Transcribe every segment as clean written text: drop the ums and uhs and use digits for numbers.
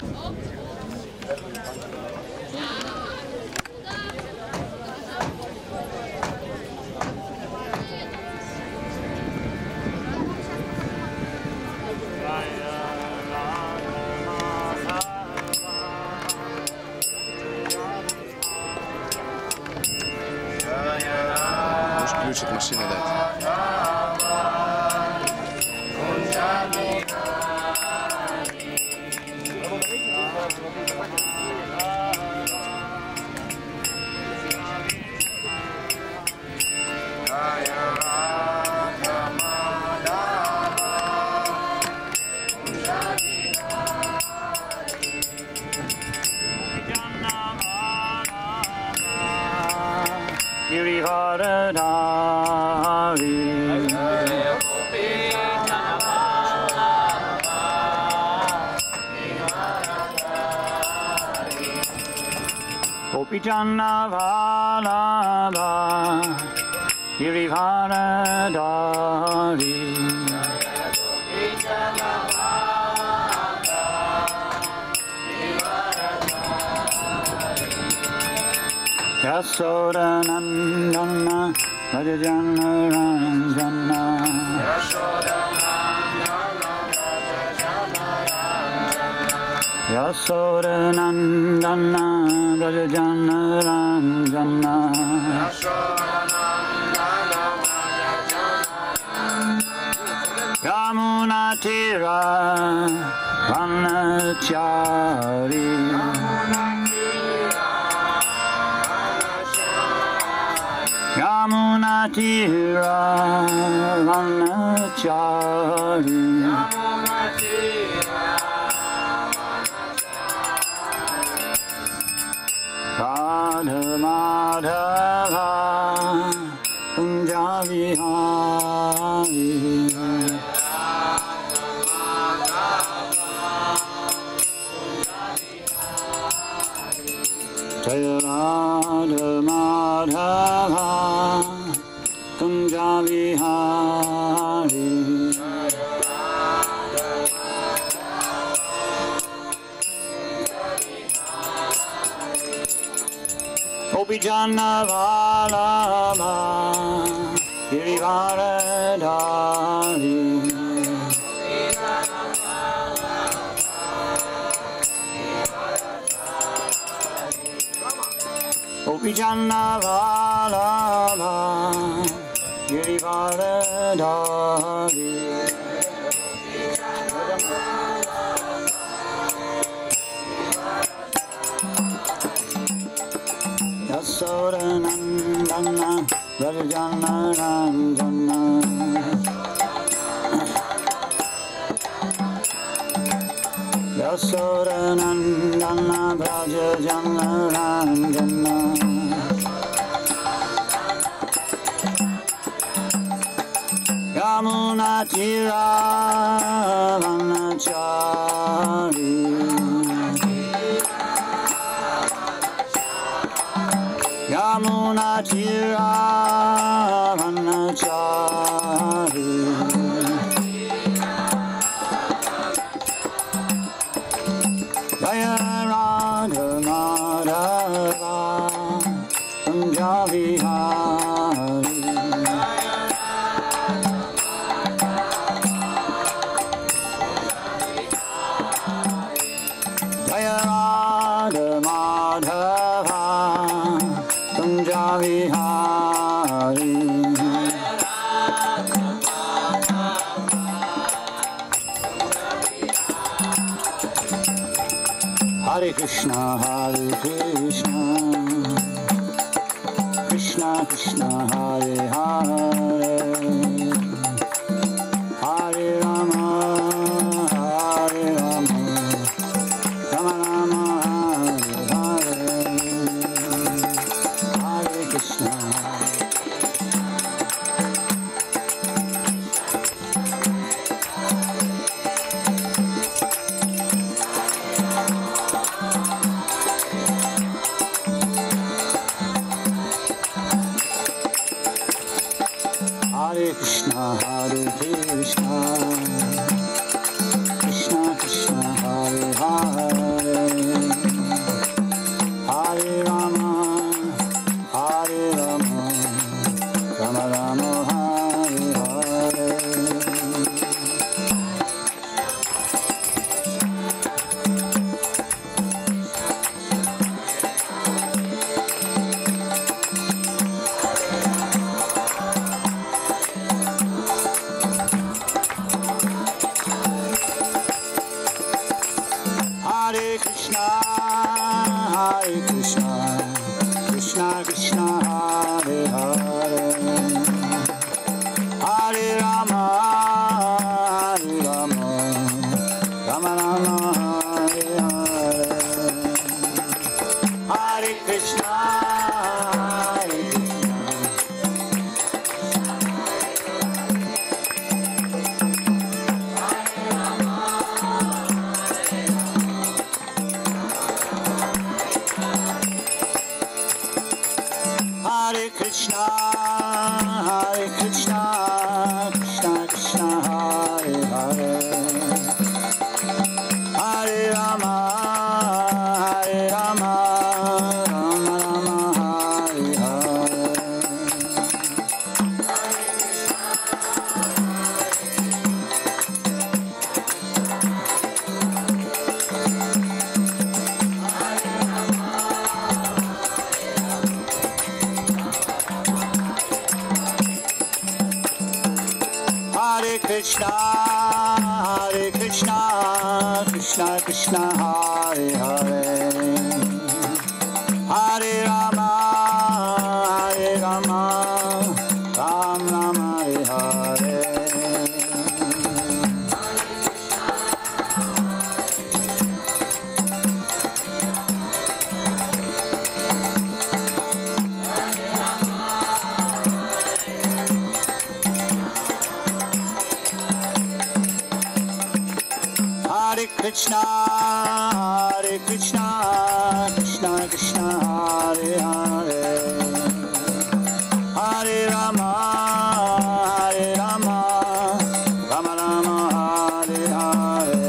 Можешь ключик машины дать? Janna Valabha Girivara Dari Yasoda Nandana Rajajana Ranjana Yasoda Nandana Rajajana Ranjana Yamuna Tira Vanachari Yamuna Tira Vanachari Radha Madhava Kunjavihari Jaya Radha Madhava Kunjavihari Gopijana Valabha Girivara Dari Gopijana Valabha Girivara Dari Yasoda Nandana Rajajana Ranjana Yasoda Nandana Rajajana Ranjana Yamuna Tira Vanachari Yamuna Tira Vanachari Jaya Radha Madhava Kunjavihari Jaya Radha Madhava Kunjavihari Hare Krishna Krishna Krishna Hare Hare Hare Rama Rama Rama Hare Hare Hare Krishna Hare Krishna Hare Krishna, Krishna Krishna, Hare Hare, Hare Rama, Rama Rama, Hare Hare, Hare Krishna, Hare Krishna, Krishna Krishna, Hare Hare, Hare Rama, Rama Rama, Hare Hare. Hare Krishna, Krishna Krishna, Hare Hare, Hare Rama, Rama Rama, Hare Hare. Hare Krishna, Krishna Krishna, Hare Hare, Hare Rama, Rama Rama, Hare Hare.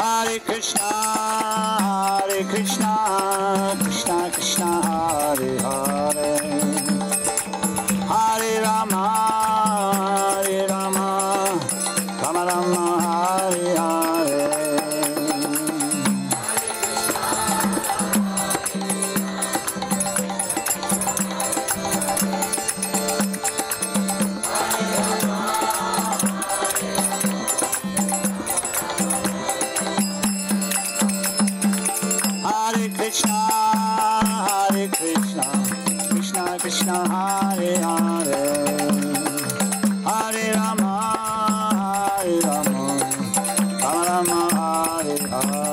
Hare Krishna, Krishna Krishna, Hare Hare, Hare Rama, Rama Rama, Hare Hare. Hare Krishna, Krishna Hare Hare, Hare Rama, Rama Rama, Hare Hare.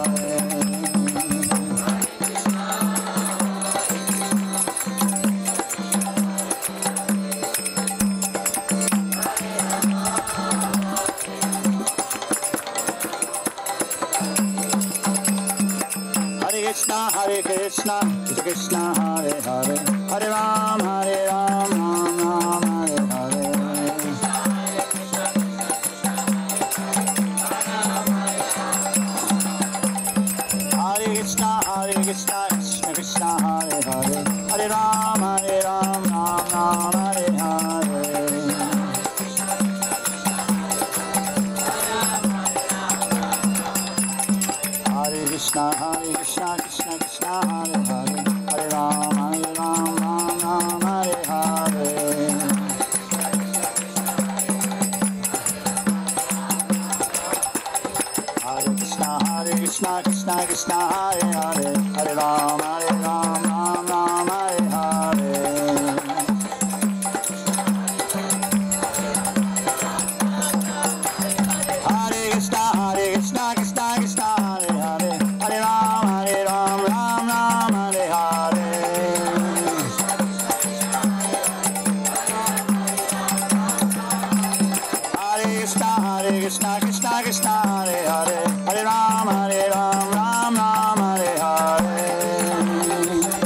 Hare Krishna, Krishna Hare Hare, Hare Ram, Ram Ram, Hare Hare. Hare Krishna, Krishna Krishna, Hare Hare, Hare Ram, Ram Ram, Hare Hare. Hare Krishna, Krishna Krishna, Hare Hare, Hare Ram, Ram Ram, Hare Hare. Hare Krishna, Krishna Krishna, Hare Hare, Hare Ram, Ram Ram, Hare Hare. Hare Krishna, Krishna Krishna, Hare Hare, Hare Ram, Ram Ram, Hare Hare. Hare Krishna, Krishna Hare Hare, Hare Ram, Ram Ram, Hare Hare.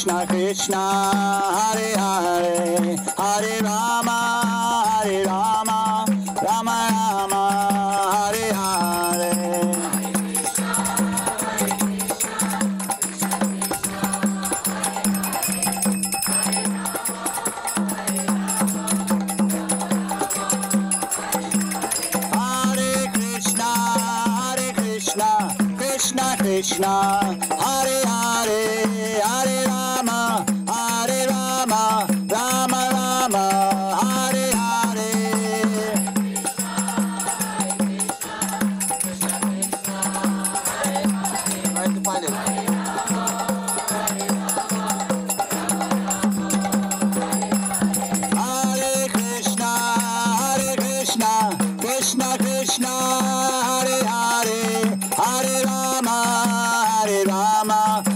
Krishna Krishna Hare Hare Hare Rama Rama Rama Hare Hare Krishna Krishna Hare Hare Hare Rama Rama Rama Hare Hare Trying to find it. Hare Krishna Krishna Krishna Hare Hare Hare Rama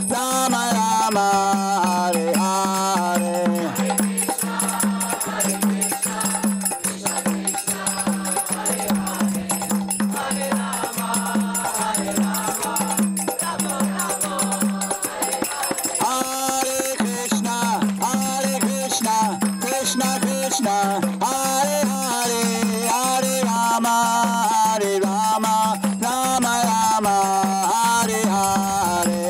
Rama Rama Hare Hare Krishna Krishna Hare Hare Hare Rama Rama Rama Hare Hare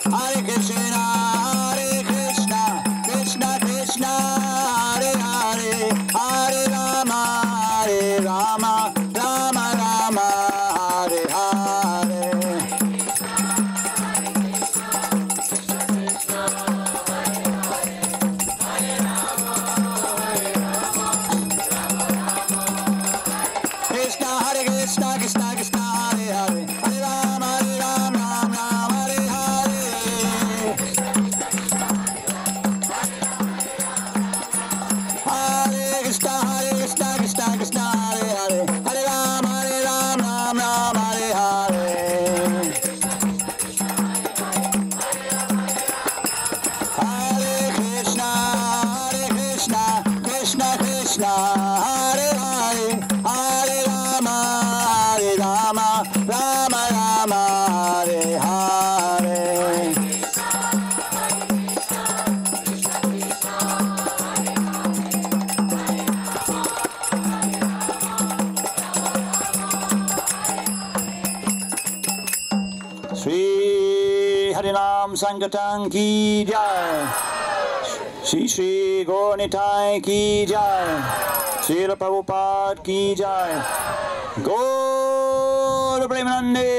Hare Krishna Krishna Krishna Hare Hare Hare Rama Rama Rama Hare Hare Krishna Hare Krishna Krishna Krishna Hare Hare Hare Rama Rama Hare Hare Hare Krishna Krishna Krishna Hare Hare Hare Rama Hare Hare Hare Krishna Krishna Krishna Hare Hare Hare Rama Rama Hare Hare Shri Harinam Sankirtan ki jai Shri Gaur Nitai ki jai Srila Prabhupada ki jai Gaur Premanande.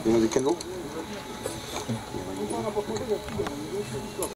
You know the Kindle?